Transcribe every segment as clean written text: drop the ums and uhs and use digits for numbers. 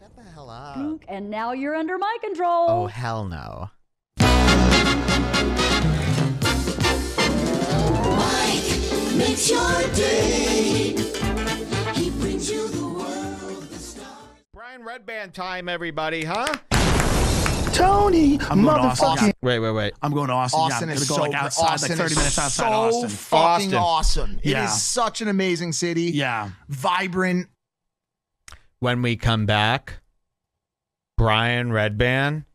Shut the hell up. And now you're under my control. Oh, hell no. Mike makes your day. He brings you the world, the stars. Brian Redban time, everybody, huh? Tony, I'm going to Austin. Wait. I'm going to Austin. Austin yeah, I'm is gonna go so like outside, Austin like 30 is minutes outside so Austin. fucking awesome. It Yeah. is such an amazing city. Yeah. Vibrant. When we come back, Brian Redban,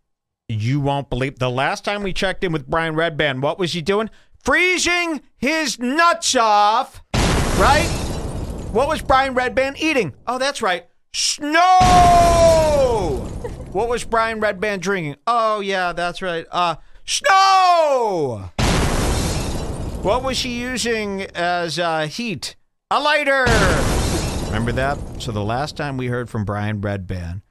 you won't believe. The last time we checked in with Brian Redban, what was he doing? Freezing his nuts off, right? What was Brian Redban eating? Oh, that's right. Snow! What was Brian Redban drinking? Oh, yeah, that's right. Snow! What was he using as heat? A lighter! Remember that? So the last time we heard from Brian Redban,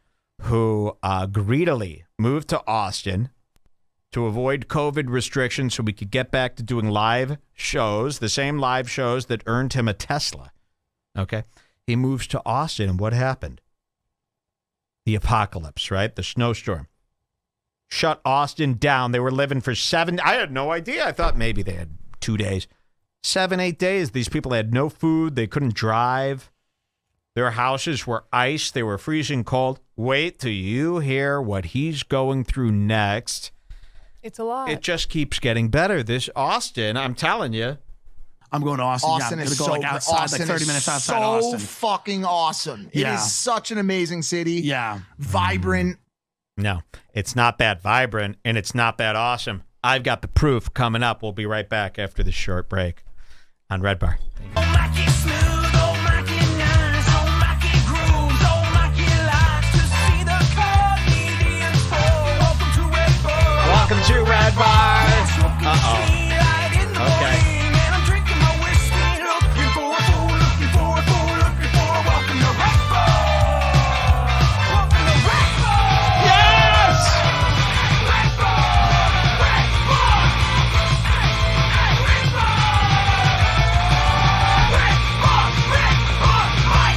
who greedily moved to Austin to avoid COVID restrictions so we could get back to doing live shows, the same live shows that earned him a Tesla. Okay? He moves to Austin, and what happened? The apocalypse, right? The snowstorm. Shut Austin down. They were living for I had no idea. I thought maybe they had 2 days. 7, 8 days. These people had no food. They couldn't drive. Their houses were ice. They were freezing cold. Wait till you hear what he's going through next. It's a lot. It just keeps getting better. This Austin, I'm telling you. I'm going to Austin. Austin yeah, is I'm so gonna go like outside, Austin like 30 is minutes outside so Austin. fucking awesome. It Yeah. is such an amazing city. Yeah. Vibrant. No, it's not that vibrant, and it's not that awesome. I've got the proof coming up. We'll be right back after this short break on Redbar. Welcome to Redbar. Uh-oh. Okay.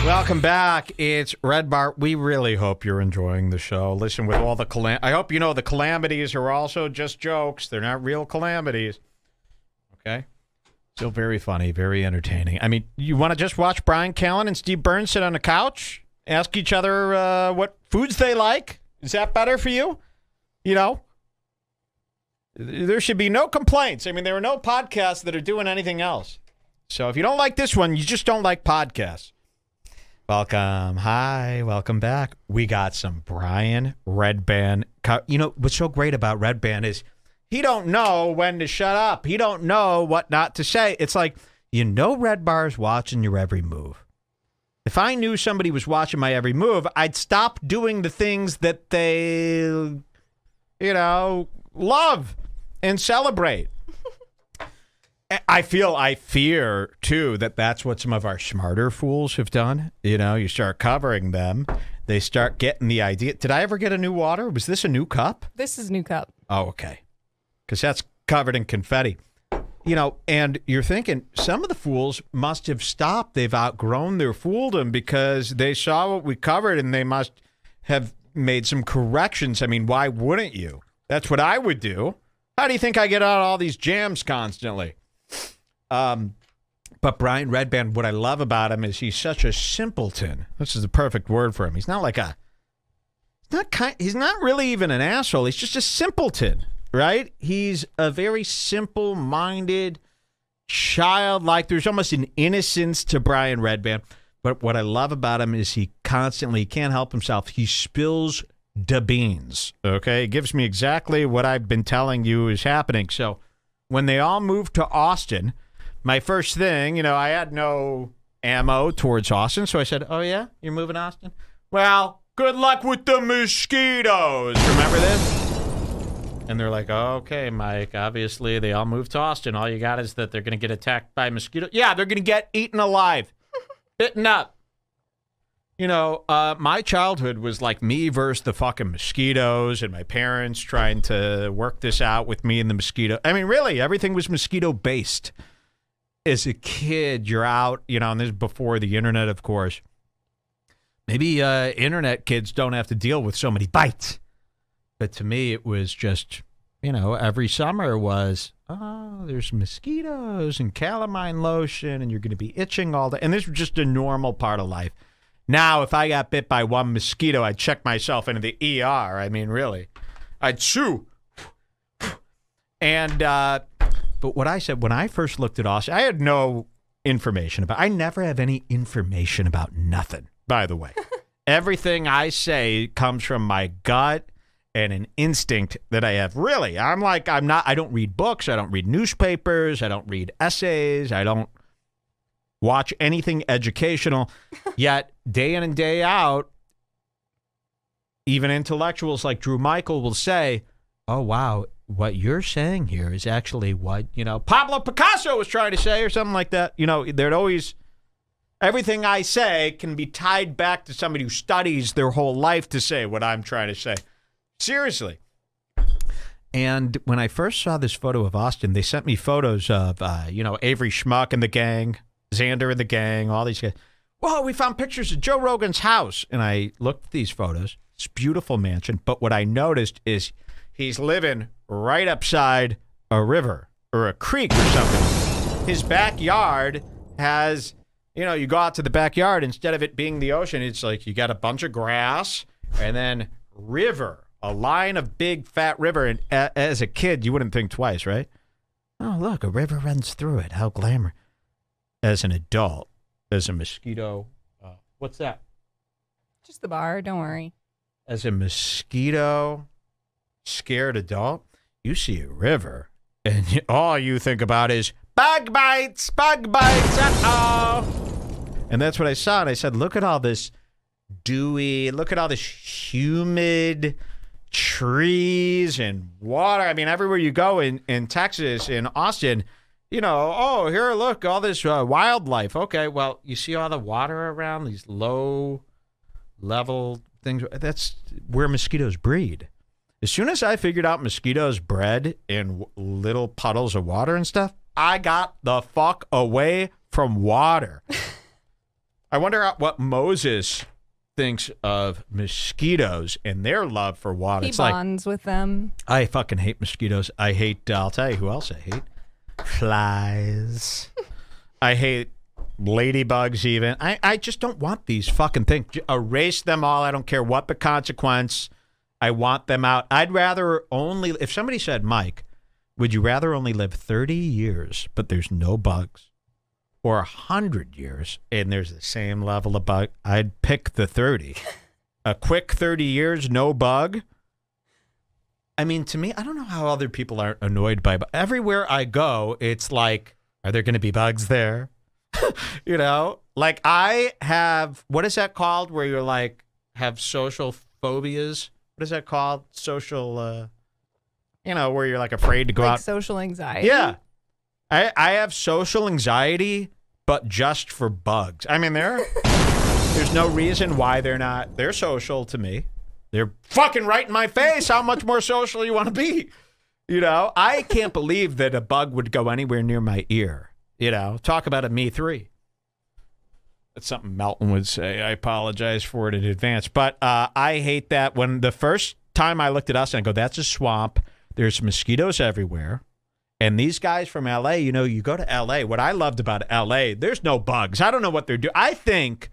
Welcome back. It's Redbar. We really hope you're enjoying the show. Listen, with all the I hope you know the calamities are also just jokes. They're not real calamities. Okay? Still very funny, very entertaining. I mean, you want to just watch Brian Callen and Steve Burns sit on a couch, ask each other what foods they like? Is that better for you? You know? There should be no complaints. I mean, there are no podcasts that are doing anything else. So if you don't like this one, you just don't like podcasts. Welcome. Hi. Welcome back. We got some Brian Redban. You know, what's so great about Redban is he don't know when to shut up. He don't know what not to say. It's like, you know, Redbar's watching your every move. If I knew somebody was watching my every move, I'd stop doing the things that they, you know, love and celebrate. I fear, too, that that's what some of our smarter fools have done. You know, you start covering them. They start getting the idea. Did I ever get a new water? Was this a new cup? This is a new cup. Oh, okay. Because that's covered in confetti. You know, and you're thinking, some of the fools must have stopped. They've outgrown their fooldom because they saw what we covered and they must have made some corrections. I mean, why wouldn't you? That's what I would do. How do you think I get out all these jams constantly? But Brian Redban, what I love about him is he's such a simpleton. This is the perfect word for him. He's not like he's not really even an asshole. He's just a simpleton, right? He's a very simple-minded, childlike. There's almost an innocence to Brian Redban. But what I love about him is he can't help himself. He spills the beans, okay? It gives me exactly what I've been telling you is happening. So when they all moved to Austin, my first thing, you know, I had no ammo towards Austin, so I said, oh, yeah? You're moving to Austin? Well, good luck with the mosquitoes. Remember this? And they're like, oh, okay, Mike, obviously they all moved to Austin. All you got is that they're going to get attacked by mosquitoes. Yeah, they're going to get eaten alive, bitten up. You know, my childhood was like me versus the fucking mosquitoes and my parents trying to work this out with me and the mosquito. I mean, really, everything was mosquito-based. As a kid, you're out, you know, and this is before the internet, of course. Maybe internet kids don't have to deal with so many bites. But to me, it was just, every summer was, there's mosquitoes and calamine lotion, and you're going to be itching all day. And this was just a normal part of life. Now, if I got bit by one mosquito, I'd check myself into the ER. I mean, really. I'd chew. And, but what I said, when I first looked at Austin, I had no information about, I never have any information about nothing, by the way. Everything I say comes from my gut and an instinct that I have. Really, I don't read books. I don't read newspapers. I don't read essays. I don't watch anything educational. Yet, day in and day out, even intellectuals like Drew Michael will say, oh, wow, what you're saying here is actually what, Pablo Picasso was trying to say or something like that. There'd always, everything I say can be tied back to somebody who studies their whole life to say what I'm trying to say. Seriously. And when I first saw this photo of Austin, they sent me photos of, Avery Schmuck and the gang, Xander and the gang, all these guys. Whoa, we found pictures of Joe Rogan's house. And I looked at these photos. It's a beautiful mansion. But what I noticed is he's living right upside a river or a creek or something. His backyard has, you go out to the backyard, instead of it being the ocean, it's like you got a bunch of grass and then river, a line of big fat river. And as a kid, you wouldn't think twice, right? Oh, look, a river runs through it. How glamour. As an adult, as a mosquito, what's that? Just the bar. Don't worry. As a mosquito scared adult, you see a river, and all you think about is bug bites, uh-oh. And that's what I saw, and I said, look at all this dewy, look at all this humid trees and water. I mean, everywhere you go in Texas, in Austin, here, look, all this wildlife. Okay, well, you see all the water around, these low-level things. That's where mosquitoes breed. As soon as I figured out mosquitoes bred in little puddles of water and stuff, I got the fuck away from water. I wonder what Moses thinks of mosquitoes and their love for water. He bonds with them. I fucking hate mosquitoes. I'll tell you who else I hate. Flies. I hate ladybugs even. I just don't want these fucking things. Erase them all. I don't care what the consequence. I want them out. I'd rather only, if somebody said, Mike, would you rather only live 30 years, but there's no bugs, or 100 years and there's the same level of bug? I'd pick the 30. A quick 30 years, no bug. I mean, to me, I don't know how other people aren't annoyed by, but everywhere I go, it's like, are there going to be bugs there? Like I have, what is that called? Where you're like, have social phobias? What is that called? Social, where you're like afraid to go like out. Social anxiety? Yeah. I have social anxiety, but just for bugs. I mean, there's no reason why they're social to me. They're fucking right in my face. How much more social you want to be? I can't believe that a bug would go anywhere near my ear. Talk about a me 3. That's something Melton would say. I apologize for it in advance. But I hate that. When the first time I looked at us and I go, that's a swamp. There's mosquitoes everywhere. And these guys from L.A., you go to L.A. What I loved about L.A., there's no bugs. I don't know what they're doing. I think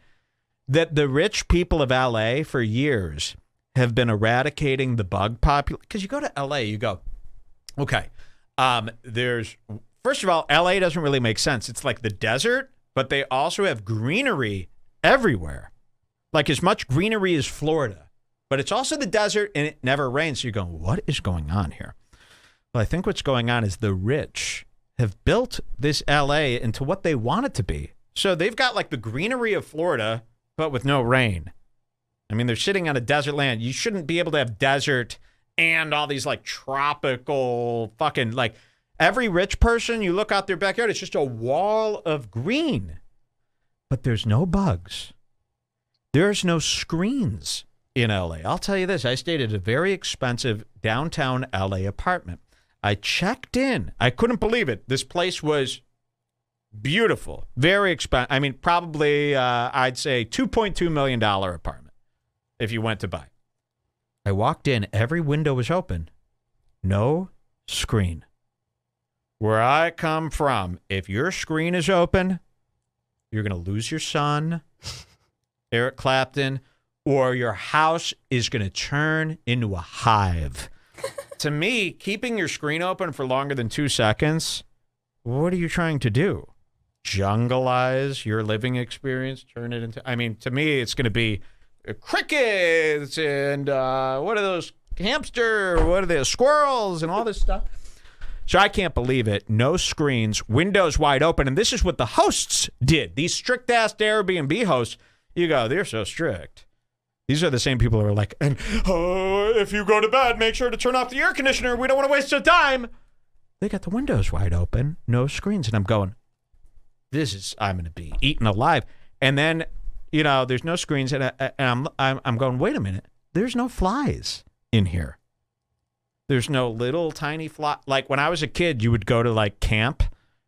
that the rich people of L.A. for years have been eradicating the bug population. Because you go to L.A., you go, okay, first of all, L.A. doesn't really make sense. It's like the desert, but they also have greenery everywhere. Like as much greenery as Florida. But it's also the desert, and it never rains. So you're going, what is going on here? Well, I think what's going on is the rich have built this L.A. into what they want it to be. So they've got like the greenery of Florida, but with no rain. I mean, they're sitting on a desert land. You shouldn't be able to have desert and all these like tropical fucking like every rich person, you look out their backyard, it's just a wall of green. But there's no bugs. There's no screens in LA. I'll tell you this. I stayed at a very expensive downtown LA apartment. I checked in. I couldn't believe it. This place was Beautiful. Very expensive. I mean, probably, I'd say $2.2 million apartment if you went to buy. I walked in. Every window was open. No screen. Where I come from, if your screen is open, you're going to lose your son, Eric Clapton, or your house is going to turn into a hive. To me, keeping your screen open for longer than 2 seconds, what are you trying to do? Jungleize your living experience? Turn it into... I mean, to me, it's going to be crickets and what are those? Hamster, what are they? Squirrels and all this stuff. So I can't believe it. No screens, windows wide open. And this is what the hosts did. These strict-ass Airbnb hosts, you go, they're so strict. These are the same people who are like, and if you go to bed, make sure to turn off the air conditioner. We don't want to waste your time. They got the windows wide open, no screens. And I'm going, I'm going to be eaten alive. And then, there's no screens. And I'm going, wait a minute. There's no flies in here. There's no little tiny fly. Like when I was a kid, you would go to like camp.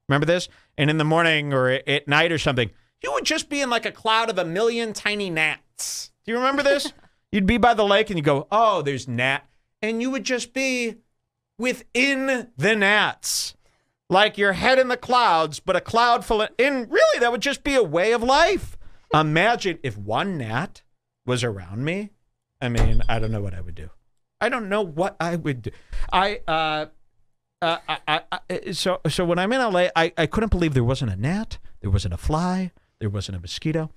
Remember this? And in the morning or at night or something, you would just be in like a cloud of a million tiny gnats. Do you remember this? You'd be by the lake and you go, oh, there's gnat. And you would just be within the gnats. Like your head in the clouds, but a cloud full of... And really, that would just be a way of life. Imagine if one gnat was around me. I mean, I don't know what I would do. I don't know what I would do. So when I'm in LA, I couldn't believe there wasn't a gnat, there wasn't a fly, there wasn't a mosquito.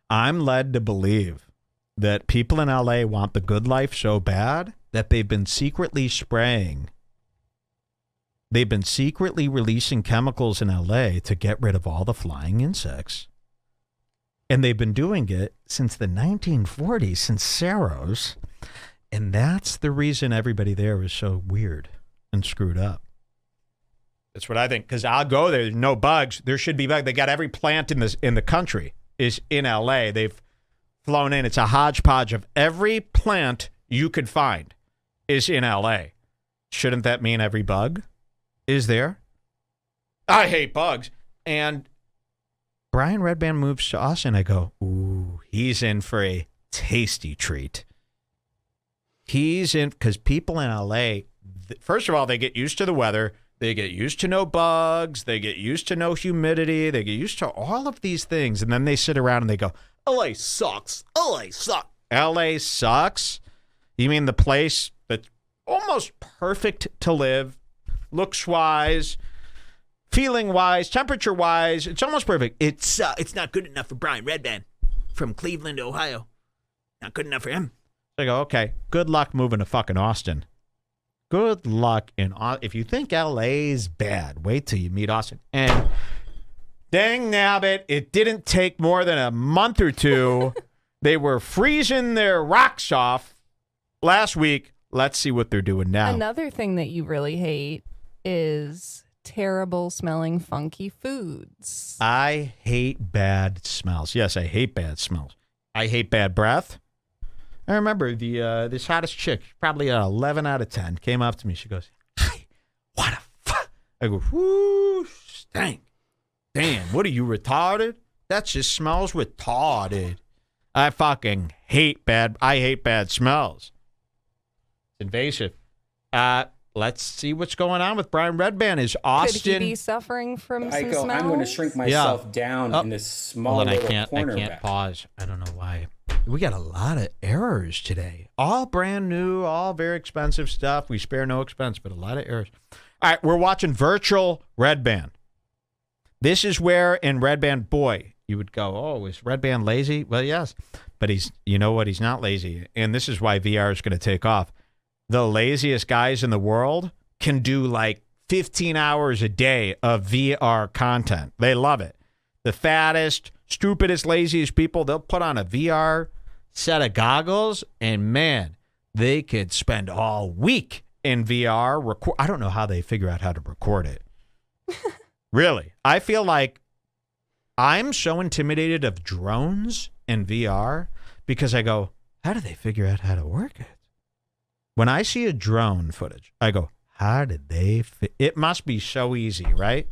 I'm led to believe that people in LA want the good life so bad that they've been secretly spraying. They've been secretly releasing chemicals in LA to get rid of all the flying insects. And they've been doing it since the 1940s, since Saros. And that's the reason everybody there is so weird and screwed up. That's what I think. Because I'll go there. There's no bugs. There should be bugs. They got every plant in the country is in LA. They've flown in. It's a hodgepodge of every plant you could find is in LA. Shouldn't that mean every bug is there? I hate bugs. And Brian Redban moves to us, and I go, ooh, he's in for a tasty treat. He's in, because people in LA, first of all, they get used to the weather. They get used to no bugs. They get used to no humidity. They get used to all of these things. And then they sit around and they go, LA sucks. LA sucks. LA sucks? You mean the place that's almost perfect to live, looks-wise, feeling-wise, temperature-wise, it's almost perfect. It's not good enough for Brian Redban from Cleveland, Ohio. Not good enough for him. I go, okay, good luck moving to fucking Austin. Good luck in Austin. If you think LA's bad, wait till you meet Austin. And dang nabbit, it didn't take more than a month or two. They were freezing their rocks off last week. Let's see what they're doing now. Another thing that you really hate is terrible smelling funky foods. I hate bad smells. Yes, I hate bad smells. I hate bad breath. I remember this hottest chick, probably an 11 out of 10, came up to me. She goes, "Hi, what the fuck?" I go, "Whoo, stank. Damn, what are you, retarded? That just smells retarded." I fucking hate bad smells. It's invasive. Let's see what's going on with Brian Redban. Is Austin... Could he be suffering from some smells? I'm going to shrink myself down in this small little corner. I can't pause. I don't know why. We got a lot of errors today. All brand new, all very expensive stuff. We spare no expense, but a lot of errors. All right, we're watching virtual Redban. This is where in Redban, boy, you would go, oh, is Redban lazy? Well, yes, but you know what? He's not lazy. And this is why VR is going to take off. The laziest guys in the world can do like 15 hours a day of VR content. They love it. The fattest, stupidest, laziest people, they'll put on a VR set of goggles, and man, they could spend all week in VR. I don't know how they figure out how to record it. Really. I feel like I'm so intimidated of drones and VR because I go, how do they figure out how to work it? When I see a drone footage, I go, how did they it must be so easy, right?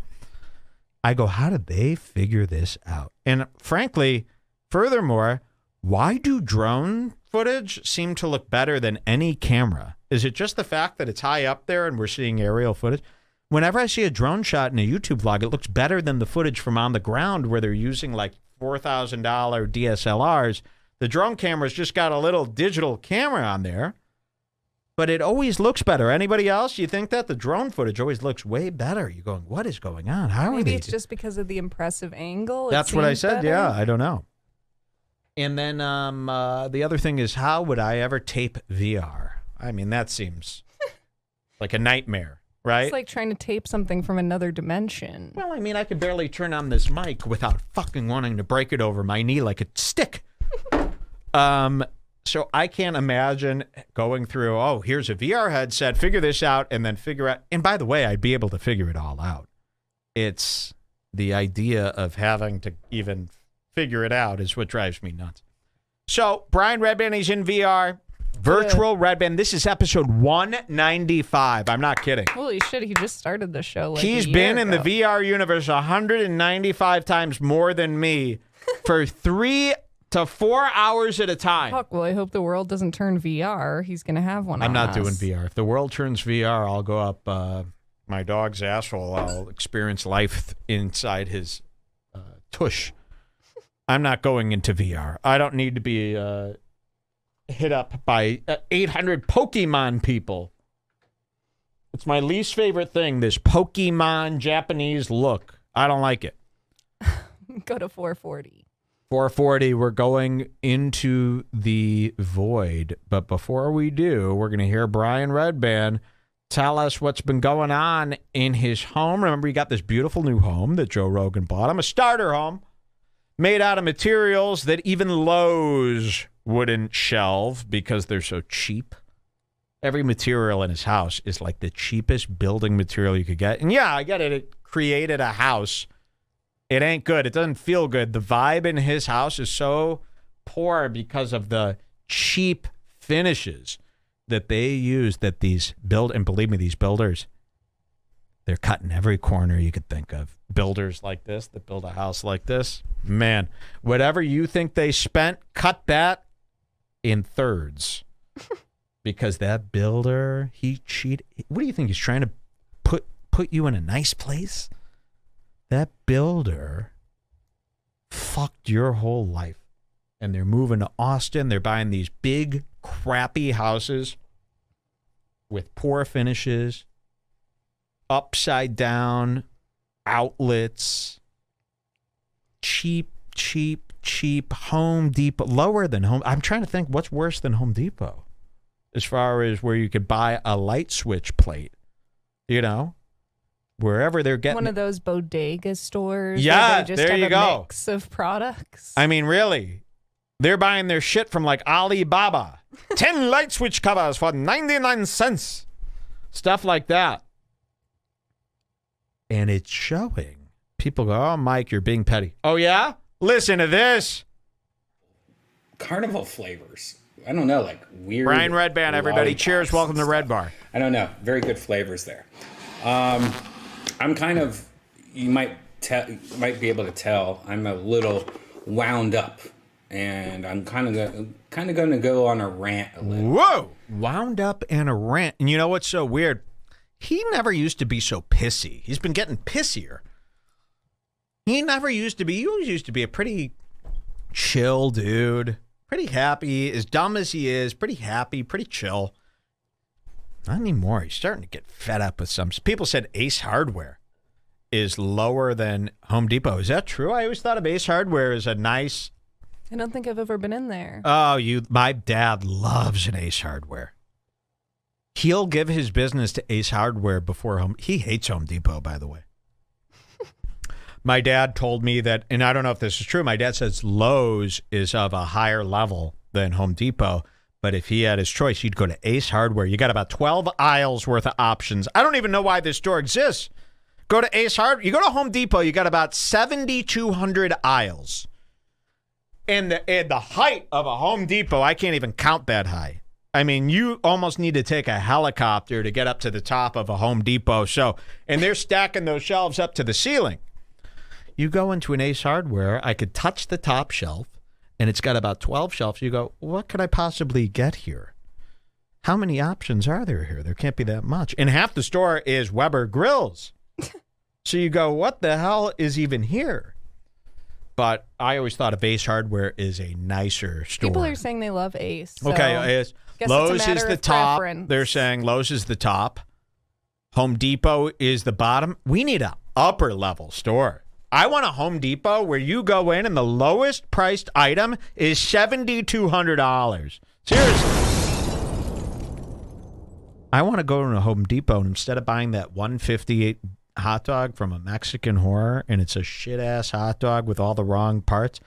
I go, how did they figure this out? And frankly, furthermore, why do drone footage seem to look better than any camera? Is it just the fact that it's high up there and we're seeing aerial footage? Whenever I see a drone shot in a YouTube vlog, it looks better than the footage from on the ground where they're using like $4,000 DSLRs. The drone camera's just got a little digital camera on there, but it always looks better. Anybody else? You think that the drone footage always looks way better? You're going, what is going on? How are Maybe they? it's just because of the impressive angle. That's what I said. Yeah, I don't know. And then the other thing is, how would I ever tape VR? I mean, that seems like a nightmare, right? It's like trying to tape something from another dimension. Well, I mean, I could barely turn on this mic without fucking wanting to break it over my knee like a stick. So I can't imagine going through, oh, here's a VR headset, figure this out, and then figure out. And by the way, I'd be able to figure it all out. It's the idea of having to even figure it out is what drives me nuts. So Brian Redban, he's in VR. Virtual Redban. This is episode 195. I'm not kidding. Holy shit, he just started the show like He's a year been in the ago. VR universe 195 times more than me for 3 to 4 hours at a time. Fuck, well, I hope the world doesn't turn VR. He's going to have one I'm on not us. doing VR. If the world turns VR, I'll go up my dog's asshole. I'll experience life inside his tush. I'm not going into VR. I don't need to be hit up by 800 Pokemon people. It's my least favorite thing, this Pokemon Japanese look. I don't like it. Go to 440. 440, we're going into the void. But before we do, we're going to hear Brian Redban tell us what's been going on in his home. Remember, he got this beautiful new home that Joe Rogan bought him, a starter home made out of materials that even Lowe's wouldn't shelve because they're so cheap. Every material in his house is like the cheapest building material you could get. And yeah, I get it. It created a house. It ain't good. It doesn't feel good. The vibe in his house is so poor because of the cheap finishes that they use that these build, and believe me, these builders, they're cutting every corner you could think of. Builders like this that build a house like this, man, whatever you think they spent, cut that in thirds. Because that builder, he cheated. What do you think? He's trying to put you in a nice place? That builder fucked your whole life. And they're moving to Austin. They're buying these big, crappy houses with poor finishes, upside down outlets, cheap Home Depot, lower than Home. I'm trying to think what's worse than Home Depot as far as where you could buy a light switch plate, you know, wherever they're getting one of those bodega stores. Yeah, where they just there have you a go. Mix of products. I mean, really, they're buying their shit from like Alibaba. 10 light switch covers for 99 cents. Stuff like that. And it's showing. People go, oh, Mike, you're being petty. Oh, yeah? Listen to this. Carnival flavors. I don't know, like weird. Brian Redban, everybody. lollipops Cheers. Welcome to and Red stuff. Bar. I don't know. Very good flavors there. I'm kind of, you might be able to tell, I'm a little wound up. And I'm kind of going to go on a rant a little. Whoa! Wound up and a rant. And you know what's so weird? He never used to be so pissy. He's been getting pissier. He never used to be. He always used to be a pretty chill dude. Pretty happy. As dumb as he is, pretty happy, pretty chill. Not anymore. He's starting to get fed up with some. People said Ace Hardware is lower than Home Depot. Is that true? I always thought of Ace Hardware as a nice... I don't think I've ever been in there. Oh, my dad loves an Ace Hardware. He'll give his business to Ace Hardware before Home. He hates Home Depot, by the way. My dad told me that, and I don't know if this is true, my dad says Lowe's is of a higher level than Home Depot, but if he had his choice, he'd go to Ace Hardware. You got about 12 aisles worth of options. I don't even know why this store exists. Go to Ace Hardware. You go to Home Depot, you got about 7,200 aisles. And the height of a Home Depot, I can't even count that high. I mean, you almost need to take a helicopter to get up to the top of a Home Depot. So, and they're stacking those shelves up to the ceiling. You go into an Ace Hardware, I could touch the top shelf, and it's got about 12 shelves. You go, what could I possibly get here? How many options are there here? There can't be that much. And half the store is Weber grills. So you go, what the hell is even here? But I always thought of Ace Hardware is a nicer store. People are saying they love Ace. So Okay, Ace. guess Lowe's it's a is matter the of top. preference. They're saying Lowe's is the top. Home Depot is the bottom. We need a upper level store. I want a Home Depot where you go in and the lowest priced item is $7,200. Seriously. I want to go to a Home Depot and instead of buying that $158 hot dog from a Mexican horror and it's a shit ass hot dog with all the wrong parts,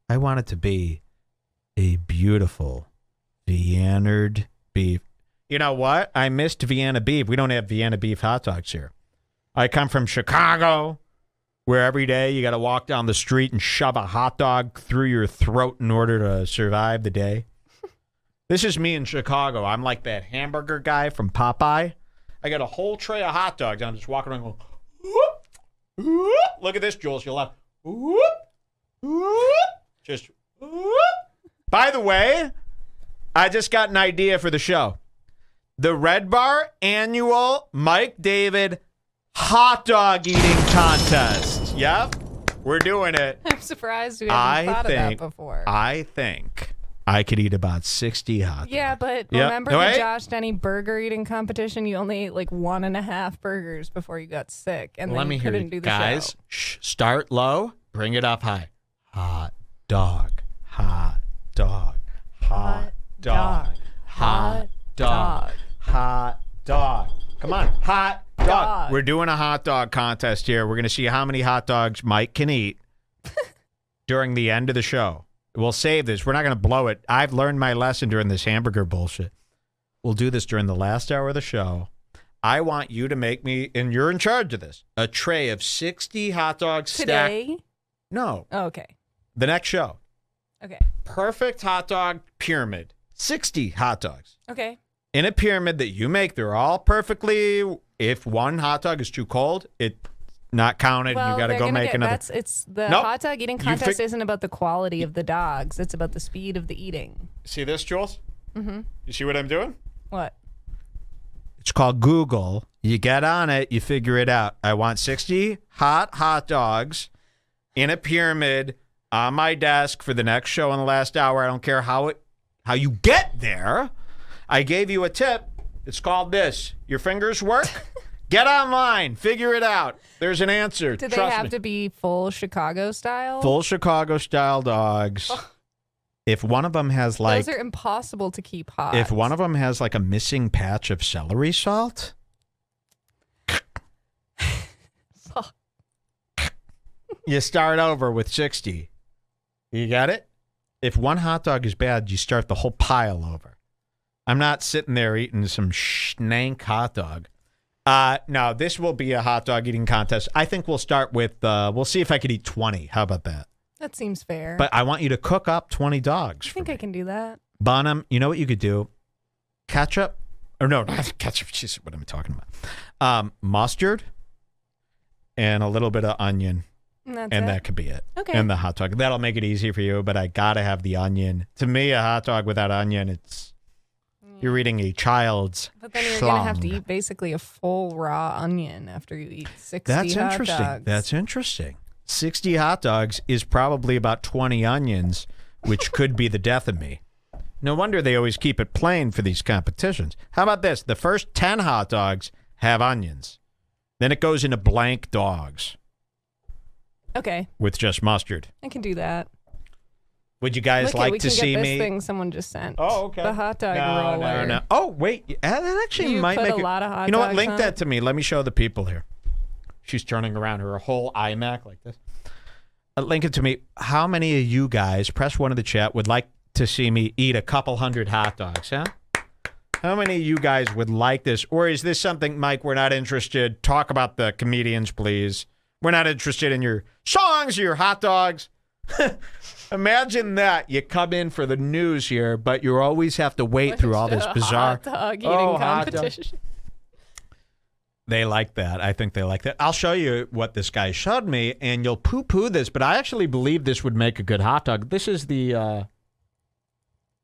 I want it to be a beautiful Vienna beef. You know what? I missed Vienna beef. We don't have Vienna beef hot dogs here. I come from Chicago, where every day you got to walk down the street and shove a hot dog through your throat in order to survive the day. This is me in Chicago. I'm like that hamburger guy from Popeye. I got a whole tray of hot dogs, and I'm just walking around going, whoop, whoop. Look at this, Jules. You'll laugh. Whoop, whoop. Just whoop. By the way, I just got an idea for the show. The Redbar annual Mike David hot dog eating contest. Yep, we're doing it. I'm surprised we haven't thought of that before. I think I could eat about 60 hot dogs. Yeah, but Yep. remember No, the wait. Josh Denny burger eating competition? You only ate like 1.5 burgers before you got sick, and Let then me you hear couldn't you do the guys. show. Shh, start low, bring it up high. Hot dog, hot dog, hot dog, hot dog, hot dog. Come on, hot dog. Dog. We're doing a hot dog contest here. We're going to see how many hot dogs Mike can eat during the end of the show. We'll save this. We're not going to blow it. I've learned my lesson during this hamburger bullshit. We'll do this during the last hour of the show. I want you to make me, and you're in charge of this, a tray of 60 hot dogs stacked. Today? No, Oh, okay. the next show. Okay. Perfect hot dog pyramid. 60 hot dogs. Okay. In a pyramid that you make, they're all perfectly. If one hot dog is too cold, it's not counted. Well, You got to they're go gonna make get, another. it's the Nope. hot dog eating You contest fi- isn't about the quality of the dogs. It's about the speed of the eating. See this, Jules? Mm-hmm. You see what I'm doing? What? It's called Google. You get on it, you figure it out. I want 60 hot dogs in a pyramid on my desk for the next show in the last hour. I don't care how you get there. I gave you a tip. It's called this. Your fingers work? Get online. Figure it out. There's an answer. Do they Trust have me. to be full Chicago style? Full Chicago style dogs. If one of them has like Those are impossible to keep hot. if one of them has like a missing patch of celery salt, you start over with 60. You got it? If one hot dog is bad, you start the whole pile over. I'm not sitting there eating some schnank hot dog. No, this will be a hot dog eating contest. I think we'll start with, we'll see if I could eat 20. How about that? That seems fair. But I want you to cook up 20 dogs. I think I can do that. Bonham, you know what you could do? Ketchup? Or no, not ketchup. Jeez, what am I talking about? Mustard and a little bit of onion. And And that could be it. Okay. And the hot dog. That'll make it easy for you, but I got to have the onion. To me, a hot dog without onion, you're eating a child's But then you're going to have to schlong. eat basically a full raw onion after you eat 60 That's hot interesting. dogs. That's interesting. 60 hot dogs is probably about 20 onions, which could be the death of me. No wonder they always keep it plain for these competitions. How about this? The first 10 hot dogs have onions. Then it goes into blank dogs Okay. with just mustard. I can do that. Would you guys Look, like we to can see get me? this thing someone just sent. Oh, okay. The hot dog no, roller. No. Oh, wait. That actually You might put make a it. lot of hot You know what? dogs Link on that it? to me. Let me show the people here. She's turning around her whole iMac like this. Link it to me. How many of you guys, press one in the chat, would like to see me eat a couple hundred hot dogs, huh? How many of you guys would like this? Or is this something, Mike, we're not interested? Talk about the comedians, please. We're not interested in your songs or your hot dogs. Imagine that. You come in for the news here, but you always have to wait through all this bizarre. Hot dog eating Oh, hot dog. competition. They like that. I think they like that. I'll show you what this guy showed me, and you'll poo-poo this, but I actually believe this would make a good hot dog. This is the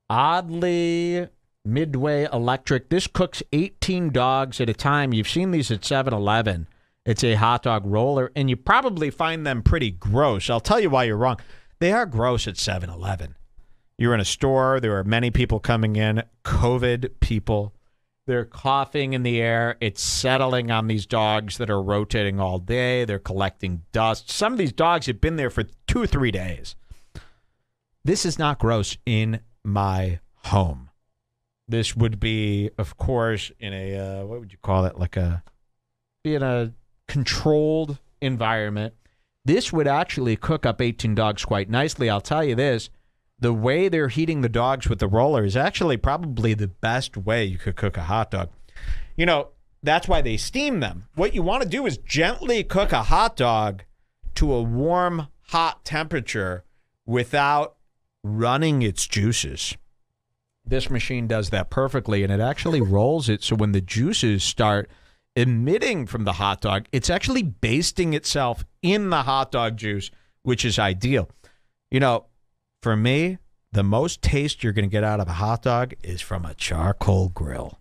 Oddly Midway Electric. This cooks 18 dogs at a time. You've seen these at 7-Eleven. It's a hot dog roller, and you probably find them pretty gross. I'll tell you why you're wrong. They are gross at 7-Eleven. You're in a store. There are many people coming in, COVID people. They're coughing in the air. It's settling on these dogs that are rotating all day. They're collecting dust. Some of these dogs have been there for 2 or 3 days. This is not gross in my home. This would be, of course, in a, what would you call it? Be in a controlled environment. This would actually cook up 18 dogs quite nicely. I'll tell you this. The way they're heating the dogs with the roller is actually probably the best way you could cook a hot dog. You know, that's why they steam them. What you want to do is gently cook a hot dog to a warm, hot temperature without running its juices. This machine does that perfectly, and it actually rolls it so when the juices start emitting from the hot dog, it's actually basting itself in the hot dog juice, which is ideal. You know, for me, the most taste you're going to get out of a hot dog is from a charcoal grill.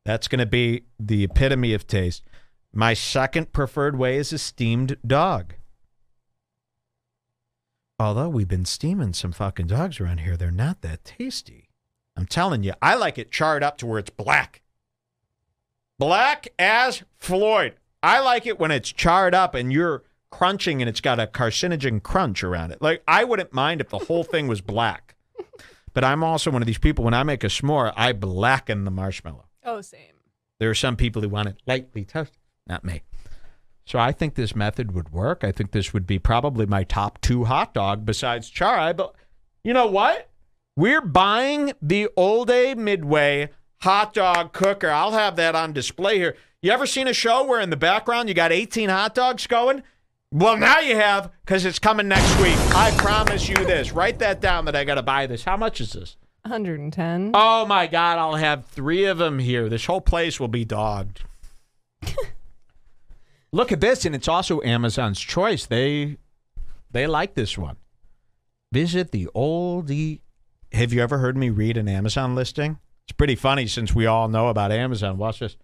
That's going to be the epitome of taste. My second preferred way is a steamed dog. Although we've been steaming some fucking dogs around here, they're not that tasty. I'm telling you, I like it charred up to where it's black. Black as Floyd. I like it when it's charred up and you're crunching and it's got a carcinogen crunch around it. Like, I wouldn't mind if the whole thing was black. But I'm also one of these people, when I make a s'more, I blacken the marshmallow. Oh, same. There are some people who want it lightly toasted. Not me. So I think this method would work. I think this would be probably my top 2 hot dog besides char. But you know what? We're buying the Old A Midway hot dog cooker. I'll have that on display here. You ever seen a show where in the background you got 18 hot dogs going? Well, now you have, because it's coming next week. I promise you this. Write that down that I got to buy this. How much is this? 110. Oh, my God. I'll have 3 of them here. This whole place will be dogged. Look at this, and it's also Amazon's choice. They like this one. Visit the oldie. Have you ever heard me read an Amazon listing? It's pretty funny since we all know about Amazon. Watch this.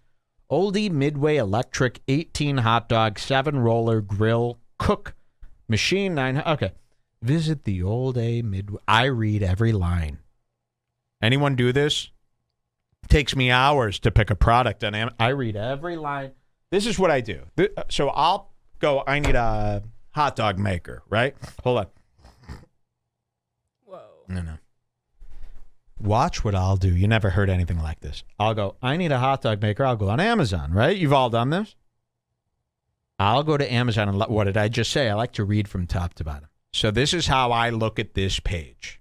Oldie Midway Electric 18 hot dog 7 roller grill cook machine 9. Okay. Visit the Old A Midway. I read every line. Anyone do this? It takes me hours to pick a product on Amazon. I read every line. This is what I do. So I'll go, I need a hot dog maker, right? Hold on. Whoa. No. Watch what I'll do. You never heard anything like this. I'll go, I need a hot dog maker. I'll go on Amazon, right? You've all done this. I'll go to Amazon and what did I just say? I like to read from top to bottom. So this is how I look at this page.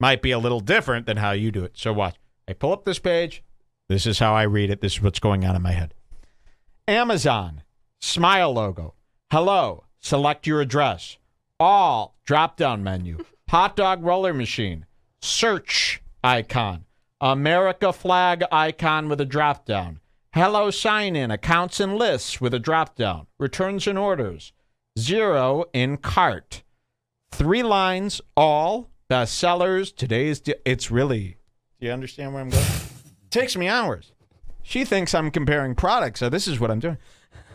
Might be a little different than how you do it. So watch. I pull up this page. This is how I read it. This is what's going on in my head. Amazon. Smile logo. Hello. Select your address. All. Drop-down menu. Hot dog roller machine. Search icon. America flag icon with a drop-down. Hello sign-in. Accounts and lists with a drop-down. Returns and orders. 0 in cart. 3 lines. All. Bestsellers. Today's... It's really... Do you understand where I'm going? It takes me hours. She thinks I'm comparing products, so this is what I'm doing.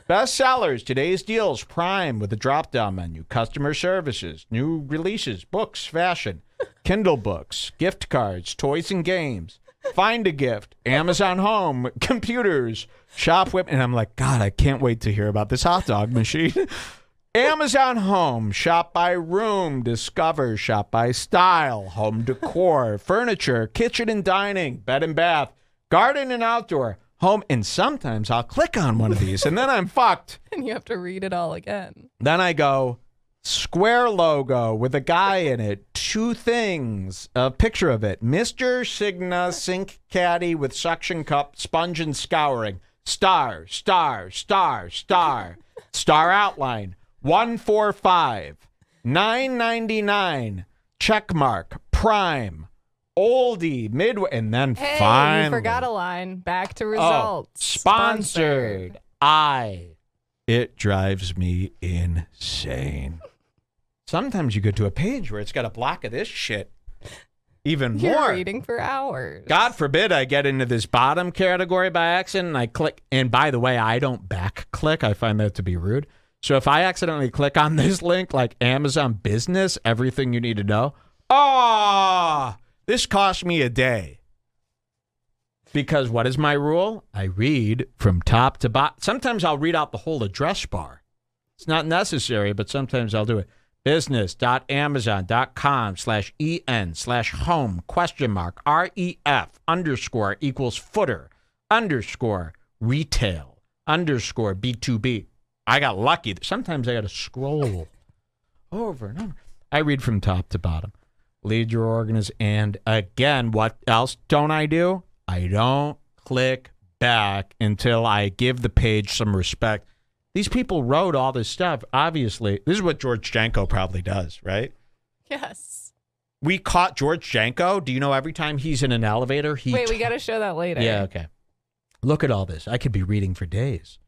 Bestsellers, today's deals, Prime with a drop-down menu, customer services, new releases, books, fashion, Kindle books, gift cards, toys and games, find a gift, Amazon Home, computers, shop whip. And I'm like, God, I can't wait to hear about this hot dog machine. Amazon Home, shop by room, discover, shop by style, home decor, furniture, kitchen and dining, bed and bath, garden and outdoor, home. And sometimes I'll click on one of these and then I'm fucked. And you have to read it all again. Then I go, square logo with a guy in it, 2 things, a picture of it, Mr. Signa sink caddy with suction cup, sponge and scouring, star, star, star, star, star outline, 145, $9.99, check mark, Prime, Oldie, Midway, and then Hey, finally. you forgot a line. Back to results. Sponsored. It drives me insane. Sometimes you go to a page where it's got a block of this shit. Even You're more. reading for hours. God forbid I get into this bottom category by accident and I click. And by the way, I don't back click. I find that to be rude. So if I accidentally click on this link, like Amazon Business, everything you need to know. This cost me a day. Because what is my rule? I read from top to bottom. Sometimes I'll read out the whole address bar. It's not necessary, but sometimes I'll do it. business.amazon.com/en/home?ref_retail_B2B. I got lucky. Sometimes I got to scroll over and over. I read from top to bottom. Lead your organization. And again, what else don't I do? I don't click back until I give the page some respect. These people wrote all this stuff. Obviously, this is what George Janko probably does, right? Yes. We caught George Janko. Do you know every time he's in an elevator, Wait, we got to show that later. Yeah, okay. Look at all this. I could be reading for days.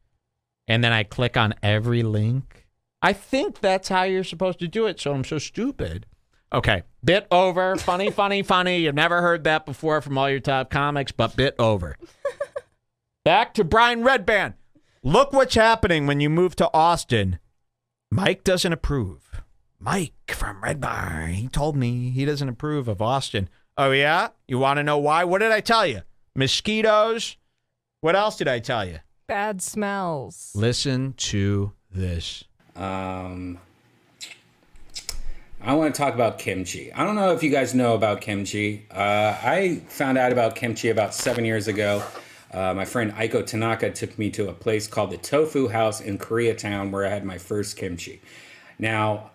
And then I click on every link. I think that's how you're supposed to do it, so I'm so stupid. Okay, bit over. Funny, funny, funny. You've never heard that before from all your top comics, but bit over. Back to Brian Redban. Look what's happening when you move to Austin. Mike doesn't approve. Mike from Redbar, he told me he doesn't approve of Austin. Oh, yeah? You want to know why? What did I tell you? Mosquitoes? What else did I tell you? Bad smells. Listen to this. I want to talk about kimchi. I don't know if you guys know about kimchi. I found out about kimchi about 7 years ago. My friend Aiko Tanaka took me to a place called the Tofu House in Koreatown where I had my first kimchi. Now,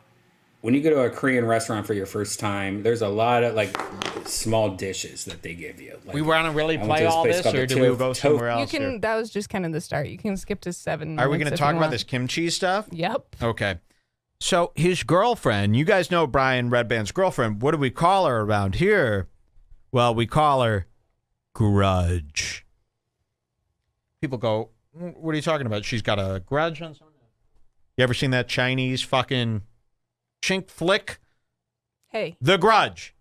when you go to a Korean restaurant for your first time, there's a lot of like small dishes that they give you. Like, We want to really I went play to this all place this, called or the do we go Tofu- somewhere You else? here? can. That was just kind of the start. You can skip to 7 Are we minutes going to if talk you about want. this kimchi stuff? Yep. Okay. So his girlfriend, you guys know Brian Redban's girlfriend. What do we call her around here? Well, we call her Grudge. People go, what are you talking about? She's got a grudge on something? You ever seen that Chinese fucking chink flick? Hey. The Grudge.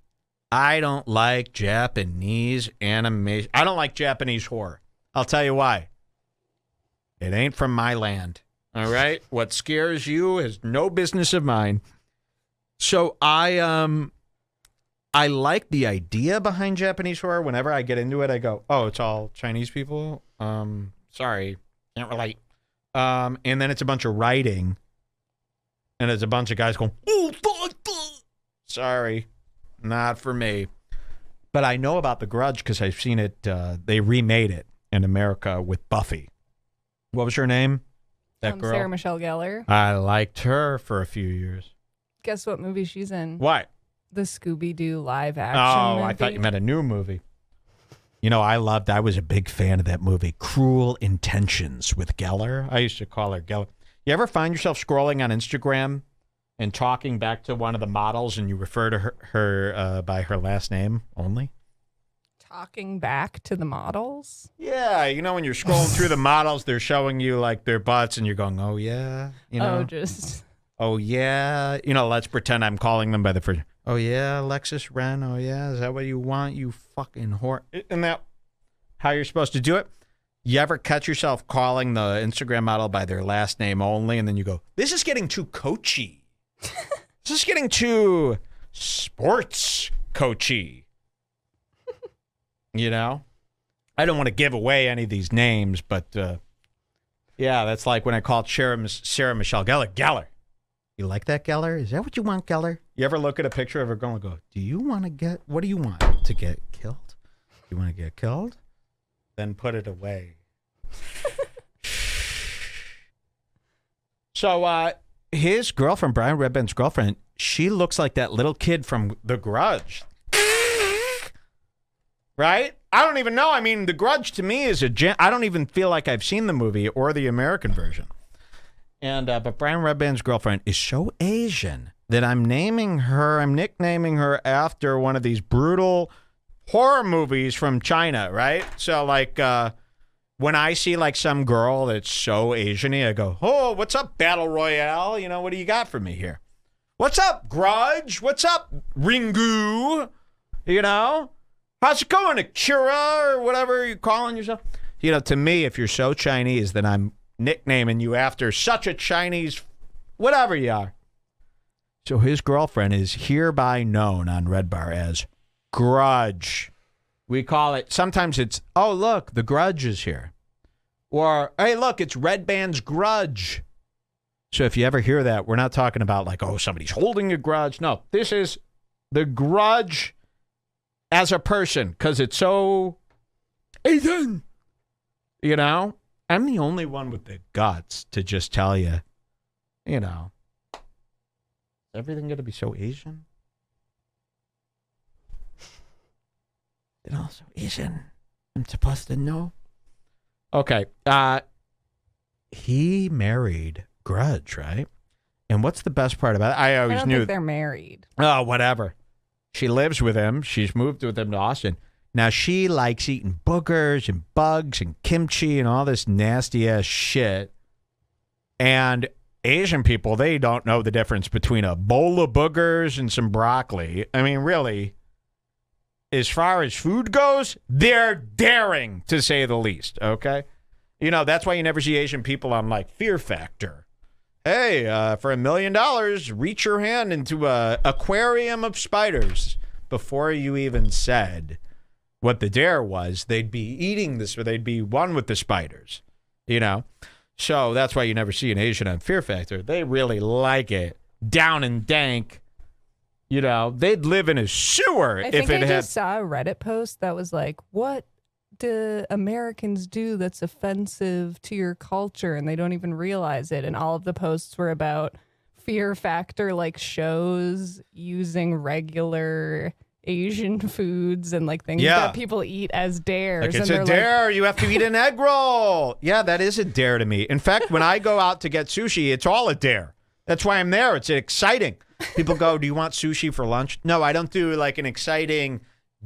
I don't like Japanese animation. I don't like Japanese horror. I'll tell you why. It ain't from my land. All right? What scares you is no business of mine. So I like the idea behind Japanese horror. Whenever I get into it, I go, oh, it's all Chinese people? Sorry. Can't relate. And then it's a bunch of writing. And it's a bunch of guys going, oh, fuck. Sorry. Not for me. But I know about The Grudge because I've seen it. They remade it in America with Buffy. What was her name? That girl? Sarah Michelle Gellar. I liked her for a few years. Guess what movie she's in? What? The Scooby-Doo live action Oh, movie. I thought you meant a new movie. You know, I was a big fan of that movie, Cruel Intentions with Geller. I used to call her Geller. You ever find yourself scrolling on Instagram and talking back to one of the models and you refer to her by her last name only? Talking back to the models? Yeah, you know when you're scrolling through the models, they're showing you like their butts and you're going, oh yeah, you know? Oh, just... Oh yeah, you know, let's pretend I'm calling them by the first. Oh yeah, Alexis Ren. Oh yeah, is that what you want, you fucking whore? Isn't that how you're supposed to do it? You ever catch yourself calling the Instagram model by their last name only, and then you go, this is getting too coachy. This is getting too sports coachy. You know? I don't want to give away any of these names, but yeah, that's like when I called Sarah Michelle Gellar. Geller. You like that, Geller? Is that what you want, Geller? You ever look at a picture of her going, go, do you want to get, what do you want? To get killed? You want to get killed? Then put it away. So, his girlfriend, Brian Redban's girlfriend, she looks like that little kid from The Grudge. Right? I don't even know. I mean, The Grudge to me is I don't even feel like I've seen the movie or the American version. And but Brian Redban's girlfriend is so Asian that I'm nicknaming her after one of these brutal horror movies from China, right? So like when I see like some girl that's so Asian-y, I go, oh, what's up, Battle Royale? You know, what do you got for me here? What's up, Grudge? What's up, Ringu? You know? How's it going, Akira, or whatever you're calling yourself? You know, to me, if you're so Chinese, then I'm nicknaming you after such a Chinese, whatever you are. So his girlfriend is hereby known on Redbar as Grudge. We call it, sometimes it's, oh, look, the Grudge is here. Or, hey, look, it's Redban's Grudge. So if you ever hear that, we're not talking about like, oh, somebody's holding a grudge. No, this is the Grudge as a person because it's so Asian. You know? I'm the only one with the guts to just tell you, you know, is everything going to be so Asian? It also Asian. I'm supposed to know. Okay. He married Grudge, right? And what's the best part about it? I always don't knew think they're married. Oh, whatever. She lives with him. She's moved with him to Austin. Now she likes eating boogers and bugs and kimchi and all this nasty ass shit. And Asian people, they don't know the difference between a bowl of boogers and some broccoli. I mean, really, as far as food goes, they're daring, to say the least, okay? You know, that's why you never see Asian people on, like, Fear Factor. Hey, for $1 million, reach your hand into a aquarium of spiders. Before you even said what the dare was, they'd be eating this, or they'd be one with the spiders, you know? So that's why you never see an Asian on Fear Factor. They really like it. Down and dank. You know, they'd live in a sewer I if think it I had. just saw a Reddit post that was like, what do Americans do that's offensive to your culture? And they don't even realize it. And all of the posts were about Fear Factor, like shows using regular Asian foods and like things Yeah. that people eat as dares. Like, it's and a they're dare. You have to eat an egg roll. Yeah, that is a dare to me. In fact, when I go out to get sushi, it's all a dare. That's why I'm there. It's exciting. People go, do you want sushi for lunch? No, I don't do like an exciting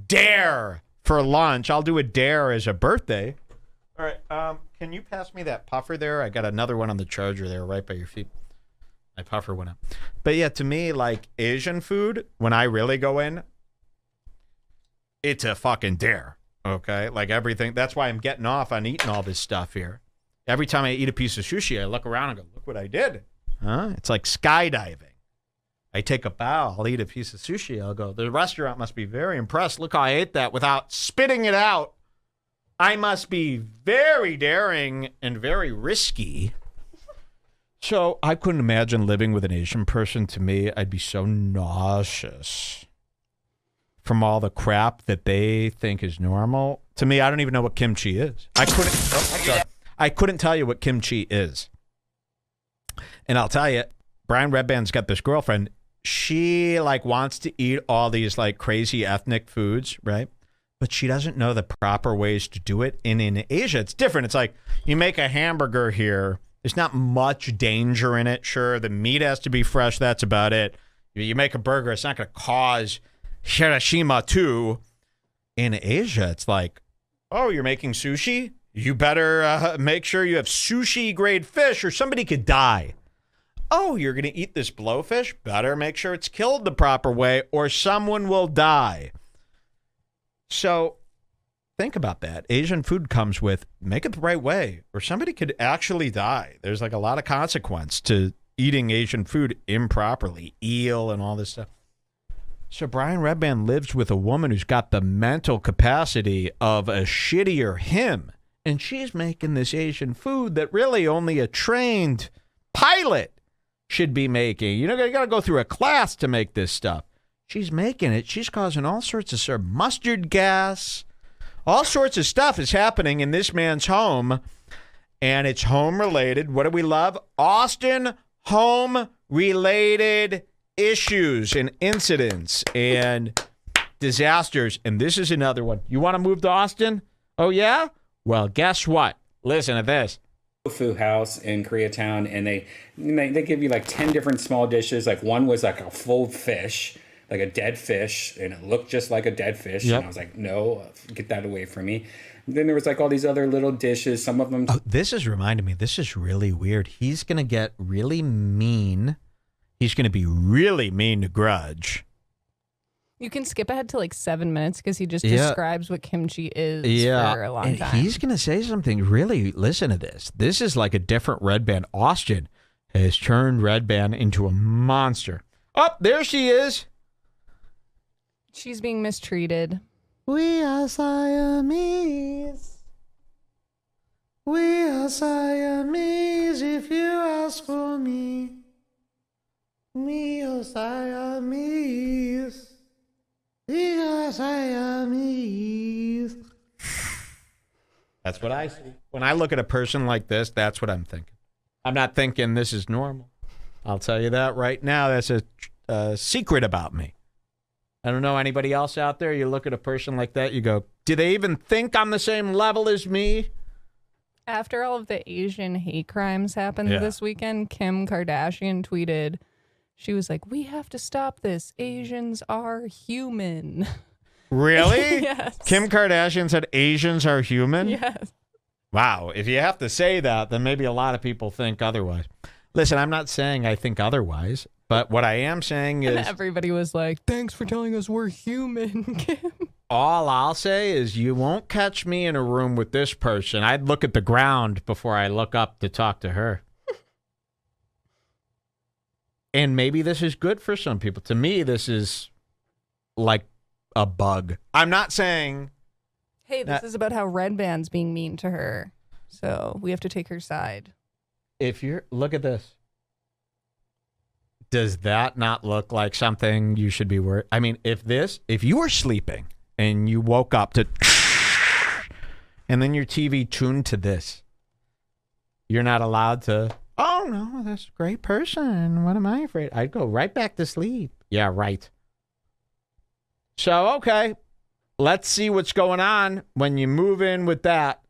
dare for lunch. I'll do a dare as a birthday. All right. Can you pass me that puffer there? I got another one on the charger there right by your feet. My puffer went up. But yeah, to me, like Asian food, when I really go in, it's a fucking dare. Okay? Like everything. That's why I'm getting off on eating all this stuff here. Every time I eat a piece of sushi, I look around and go, look what I did. Huh? It's like skydiving. I take a bow, I'll eat a piece of sushi, I'll go, the restaurant must be very impressed. Look how I ate that without spitting it out. I must be very daring and very risky. So I couldn't imagine living with an Asian person. To me, I'd be so nauseous from all the crap that they think is normal. To me, I don't even know what kimchi is. I couldn't tell you what kimchi is. And I'll tell you, Brian Redban's got this girlfriend. She like wants to eat all these like crazy ethnic foods, right? But she doesn't know the proper ways to do it. And in Asia, it's different. It's like you make a hamburger here. There's not much danger in it. Sure, the meat has to be fresh. That's about it. You make a burger. It's not going to cause Hiroshima too. In Asia, it's like, oh, you're making sushi? You better make sure you have sushi grade fish or somebody could die. Oh, you're going to eat this blowfish? Better make sure it's killed the proper way or someone will die. So think about that. Asian food comes with make it the right way or somebody could actually die. There's like a lot of consequence to eating Asian food improperly, eel and all this stuff. So Brian Redban lives with a woman who's got the mental capacity of a shittier him. And she's making this Asian food that really only a trained pilot should be making. You know, you got to go through a class to make this stuff. She's making it. She's causing all sorts of sort of mustard gas. All sorts of stuff is happening in this man's home. And it's home related. What do we love? Austin home related issues and incidents and disasters. And this is another one. You want to move to Austin? Oh, yeah? Well, guess what? Listen to this. Tofu House in Koreatown, and they give you like 10 different small dishes. Like one was like a full fish, like a dead fish, and it looked just like a dead fish. Yep. And I was like, no, get that away from me. Then there was like all these other little dishes. Some of them. Oh, this is reminding me. This is really weird. He's going to get really mean. He's going to be really mean to Grudge. You can skip ahead to like 7 minutes because he just Yeah. describes what kimchi is for a long and time. he's going to say something really. Listen to this. This is like a different Redban. Austin has turned Redban into a monster. Oh, there she is. She's being mistreated. We are Siamese. We are Siamese if you ask for me. We are Siamese. We are Siamese. That's what I see. When I look at a person like this, that's what I'm thinking. I'm not thinking this is normal. I'll tell you that right now. That's a secret about me. I don't know anybody else out there. You look at a person like that, you go, do they even think on the same level as me? After all of the Asian hate crimes happened this weekend, Kim Kardashian tweeted, she was like, we have to stop this. Asians are human. Really? Yes. Kim Kardashian said Asians are human? Yes. Wow. If you have to say that, then maybe a lot of people think otherwise. Listen, I'm not saying I think otherwise, but what I am saying And is everybody was like, thanks for telling us we're human, Kim. all I'll say is you won't catch me in a room with this person. I'd look at the ground before I look up to talk to her. And maybe this is good for some people. To me, this is like a bug. I'm not saying... Hey, this is about how Redban's being mean to her. So we have to take her side. If you're... Look at this. Does that not look like something you should be worried? I mean, if you were sleeping and you woke up to... and then your TV tuned to this, you're not allowed to... Oh, no, that's a great person. What am I afraid? I'd go right back to sleep. Yeah, right. So, okay, let's see what's going on when you move in with that.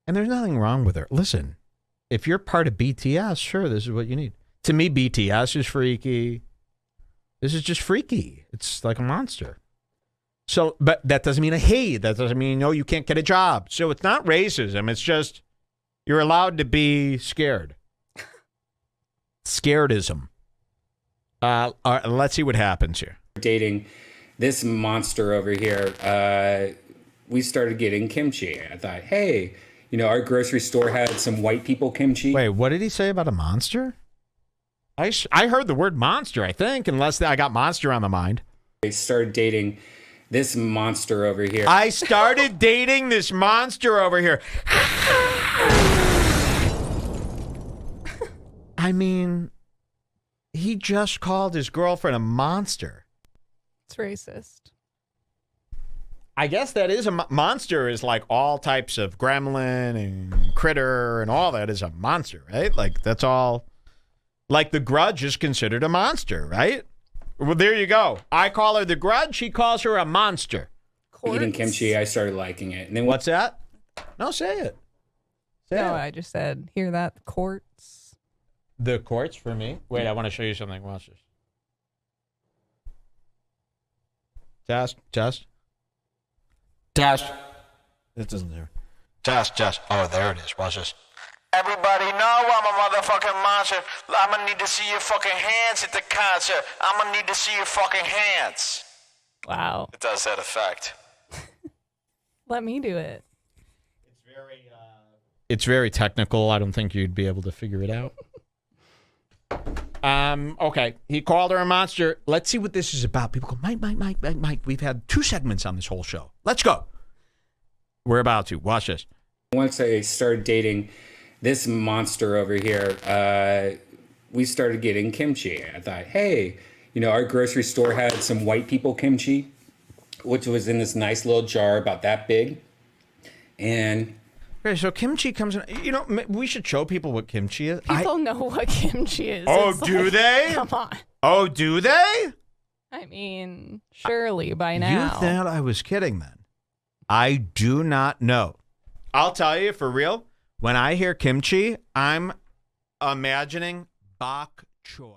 And there's nothing wrong with her. Listen, if you're part of BTS, sure, this is what you need. To me, BTS is freaky. This is just freaky. It's like a monster. So, but that doesn't mean I hate. That doesn't mean, no, you can't get a job. So it's not racism. It's just... You're allowed to be scared. Scaredism. Let's see what happens here. Dating this monster over here. We started getting kimchi. I thought, hey, our grocery store had some white people kimchi. Wait, what did he say about a monster? I heard the word monster, I think, unless I got monster on the mind. I started dating this monster over here. I started dating this monster over here. I mean, he just called his girlfriend a monster. It's racist. I guess that is a monster is like all types of gremlin and critter and all that is a monster, right? Like that's all. Like the Grudge is considered a monster, right? Well, there you go. I call her the Grudge. He calls her a monster. Eating kimchi, I started liking it. And then What's that? No, say it. Say No, it. I just said, hear that? Quartz. The quartz for me. Wait, I want to show you something. Watch this. Test. It isn't there. Test. Oh, there it is. Watch this. Everybody know I'm a motherfucking monster. I'm gonna need to see your fucking hands at the concert. I'm gonna need to see your fucking hands. Wow. It does that effect. Let me do it. It's very technical. I don't think you'd be able to figure it out. Okay. He called her a monster. Let's see what this is about. People go, Mike. We've had 2 segments on this whole show. Let's go. We're about to. Watch this. once I started dating this monster over here, we started getting kimchi. I thought, hey, our grocery store had some white people kimchi, which was in this nice little jar about that big. And Okay, so kimchi comes in. We should show people what kimchi is. People know what kimchi is. Oh, It's do like, they? Come on. Oh, do they? I mean, surely by now. You thought I was kidding then. I do not know. I'll tell you for real. When I hear kimchi, I'm imagining bok choy.